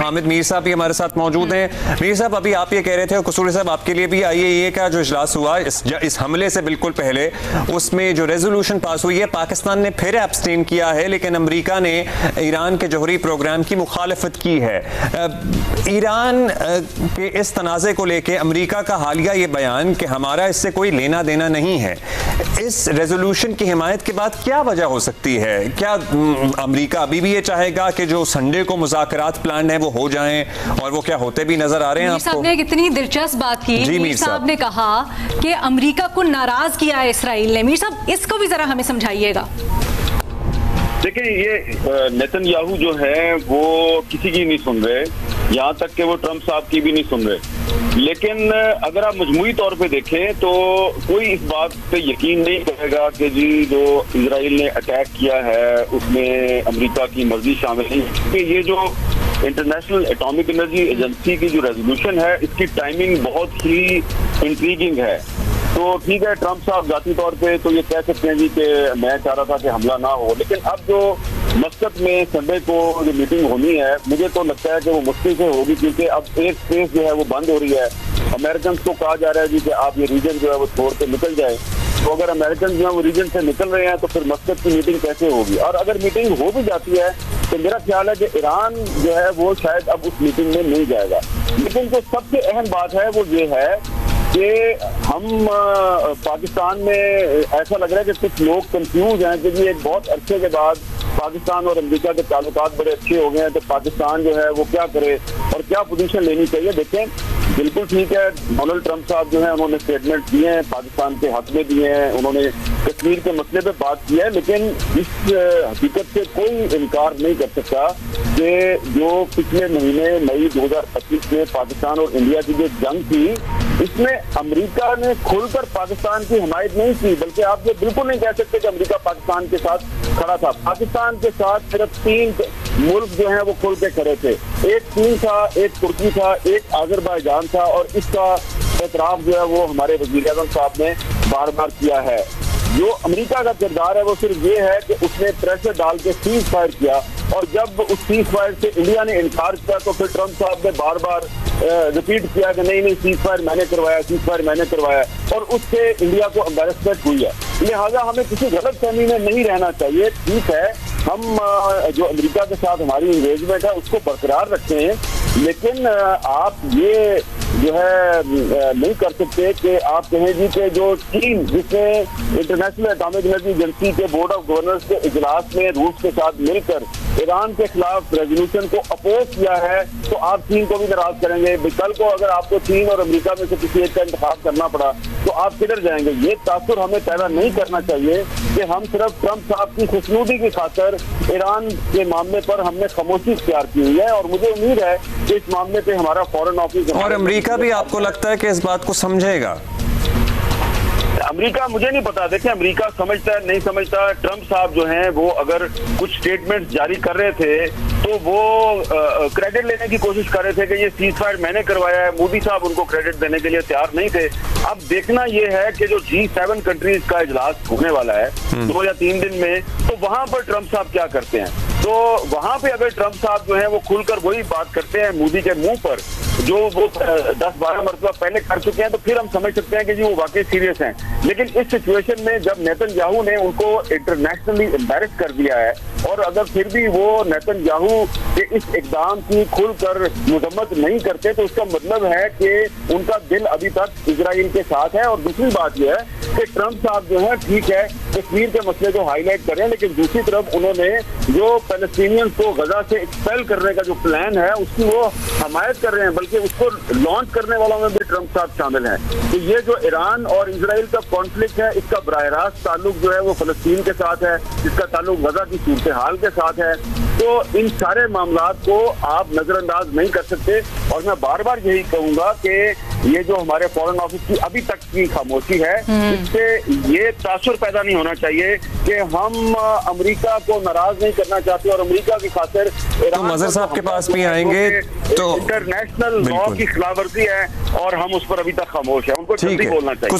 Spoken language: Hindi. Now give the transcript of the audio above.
हामिद मीर साहब भी हमारे साथ मौजूद हैं। मीर साहब, अभी आप ये कह रहे थे और कसूरी साहब आपके लिए भी IAEA का जो इजलास हुआ इस हमले से बिल्कुल पहले, उसमें जो रेजोल्यूशन पास हुई है, पाकिस्तान ने फिर एब्सटेन किया है, लेकिन अमेरिका ने ईरान के जौहरी प्रोग्राम की मुखालफत की है। ईरान के इस तनाज़े को लेकर अमेरिका का हालिया ये बयान कि हमारा इससे कोई लेना देना नहीं है, इस रेजोल्यूशन की हिमायत के बाद क्या वजह हो सकती है? क्या अमेरिका अभी भी ये चाहेगा कि जो संडे को मुज़ाकरात प्लान है वो हो जाएं, और वो क्या होते भी नजर आ रहे हैं आपको? साहब ने एक इतनी दिलचस्प बात की। मीर साहब ने कहा कि अमेरिका को नाराज किया है इसराइल ने। मीर साहब, इसको भी जरा हमें समझाइएगा। देखिए, ये नेतन्याहू जो है वो किसी की नहीं सुन रहे, यहाँ तक कि वो ट्रंप साहब की भी नहीं सुन रहे। लेकिन अगर आप मजमूई तौर पे देखें तो कोई इस बात पे यकीन नहीं करेगा कि जी जो इजराइल ने अटैक किया है उसमें अमेरिका की मर्जी शामिल नहीं, क्योंकि ये जो इंटरनेशनल एटॉमिक एनर्जी एजेंसी की जो रेजोल्यूशन है इसकी टाइमिंग बहुत ही इंट्रीगिंग है। तो ठीक है, ट्रंप साहब जाती तौर पे तो ये कह सकते हैं जी कि मैं चाह रहा था कि हमला ना हो, लेकिन अब जो मस्कत में संडे को जो मीटिंग होनी है, मुझे तो लगता है कि वो मुश्किल से होगी, क्योंकि अब एक स्पेस जो है वो बंद हो रही है। अमेरिकन को कहा जा रहा है जी कि आप ये रीजन जो है वो छोड़ के निकल जाए। तो अगर अमेरिकन जो है वो रीजन से निकल रहे हैं तो फिर मस्कत की मीटिंग कैसे होगी? और अगर मीटिंग हो भी जाती है तो मेरा ख्याल है कि ईरान जो है वो शायद अब उस मीटिंग में नहीं जाएगा। लेकिन जो सबसे अहम बात है वो ये है कि हम पाकिस्तान में ऐसा लग रहा है कि कुछ लोग कंफ्यूज हैं कि जी एक बहुत अरसे के बाद पाकिस्तान और अमेरिका के ताल्लुकात बड़े अच्छे हो गए हैं, तो पाकिस्तान जो है वो क्या करे और क्या पोजीशन लेनी चाहिए। देखें, बिल्कुल ठीक है, डोनाल्ड ट्रंप साहब जो है उन्होंने स्टेटमेंट दिए हैं, पाकिस्तान के हक में दिए हैं, उन्होंने कश्मीर के मसले पे बात की है, लेकिन इस हकीकत से कोई इनकार नहीं कर सकता कि जो पिछले महीने मई 2025 में पाकिस्तान और इंडिया की जो जंग थी, इसमें अमेरिका ने खुलकर पाकिस्तान की हिमायत नहीं की, बल्कि आप ये बिल्कुल नहीं कह सकते कि अमेरिका पाकिस्तान के साथ खड़ा था। पाकिस्तान के साथ सिर्फ 3 मुल्क जो हैं वो खुल के खड़े थे। एक चीन था, एक तुर्की था, एक अजरबैजान था, और इसका एतराफ जो है वो हमारे वज़ीर-ए-आज़म साहब ने बार बार किया है। जो अमेरिका का किरदार है वो सिर्फ ये है कि उसने प्रेशर डाल के सीज फायर किया, और जब उस सीज फायर से इंडिया ने इनकार किया तो फिर ट्रंप साहब ने बार बार रिपीट किया कि नहीं सीज फायर मैंने करवाया, सीज फायर मैंने करवाया, और उससे इंडिया को एम्बैरेसमेंट हुई है। लिहाजा हमें किसी गलत फहमी में नहीं रहना चाहिए। ठीक है, हम जो अमेरिका के साथ हमारी इंगेजमेंट है उसको बरकरार रखते हैं, लेकिन आप ये जो है नहीं कर सकते कि आप कहें जी कि जो चीन, जिसने इंटरनेशनल एटॉमिक एनर्जी एजेंसी के बोर्ड ऑफ गवर्नर्स के इजलास में रूस के साथ मिलकर ईरान के खिलाफ रेजोल्यूशन को अपोज किया है, तो आप चीन को भी नाराज करेंगे। कल को अगर आपको चीन और अमेरिका में से किसी एक का इंतखाब करना पड़ा तो आप किधर जाएंगे? ये तासुर हमें पैदा नहीं करना चाहिए कि हम सिर्फ ट्रंप साहब की खुशनुदी की खातिर ईरान के मामले पर हमने खामोशी इख्तियार की हुई है, और मुझे उम्मीद है कि इस मामले पे हमारा फॉरेन ऑफिस और अमेरिका भी आपको लगता है कि इस बात को समझेगा? अमेरिका मुझे नहीं पता। देखिए, अमेरिका समझता है नहीं समझता। ट्रंप साहब जो हैं वो अगर कुछ स्टेटमेंट जारी कर रहे थे तो वो क्रेडिट लेने की कोशिश कर रहे थे कि ये सीज फायर मैंने करवाया है। मोदी साहब उनको क्रेडिट देने के लिए तैयार नहीं थे। अब देखना ये है कि जो G7 कंट्रीज का इजलास होने वाला है 2 या 3 दिन में, तो वहां पर ट्रंप साहब क्या करते हैं। तो वहां पे अगर ट्रंप साहब जो है वो खुलकर वही बात करते हैं मोदी के मुंह पर जो वो 10-12 मरतबा पहले कर चुके हैं, तो फिर हम समझ सकते हैं कि जी वो वाकई सीरियस हैं। लेकिन इस सिचुएशन में जब नेतन्याहू ने उनको इंटरनेशनली एम्बैरेस कर दिया है, और अगर फिर भी वो नेतन्याहू के इस इकदाम की खुलकर मजम्मत नहीं करते, तो उसका मतलब है कि उनका दिल अभी तक इजराइल के साथ है। और दूसरी बात यह है कि ट्रंप साहब जो है ठीक है कश्मीर के मसले को हाईलाइट कर रहे हैं, लेकिन दूसरी तरफ उन्होंने जो पैलेस्टीनियंस को गजा से एक्सपेल करने का जो प्लान है उसकी वो हमायत कर रहे हैं, बल्कि उसको लॉन्च करने वालों में भी ट्रंप साहब शामिल हैं। तो ये जो ईरान और इजराइल का कॉन्फ्लिक्ट है, इसका बराह रास्त ताल्लुक जो है वो फलस्तीन के साथ है, इसका ताल्लुक गजा की सूरत हाल के साथ है। तो इन सारे मामलात को आप नजरअंदाज नहीं कर सकते। और मैं बार बार यही कहूंगा कि ये जो हमारे फॉरेन ऑफिस की अभी तक की खामोशी है, इससे ये तासुर पैदा नहीं होना चाहिए कि हम अमेरिका को नाराज नहीं करना चाहते और अमेरिका की खातिर तो मजहर साहब के पास भी आएंगे तो इंटरनेशनल लॉ की खिलाफवर्जी है और हम उस पर अभी तक खामोश है। उनको जल्दी बोलना चाहिए।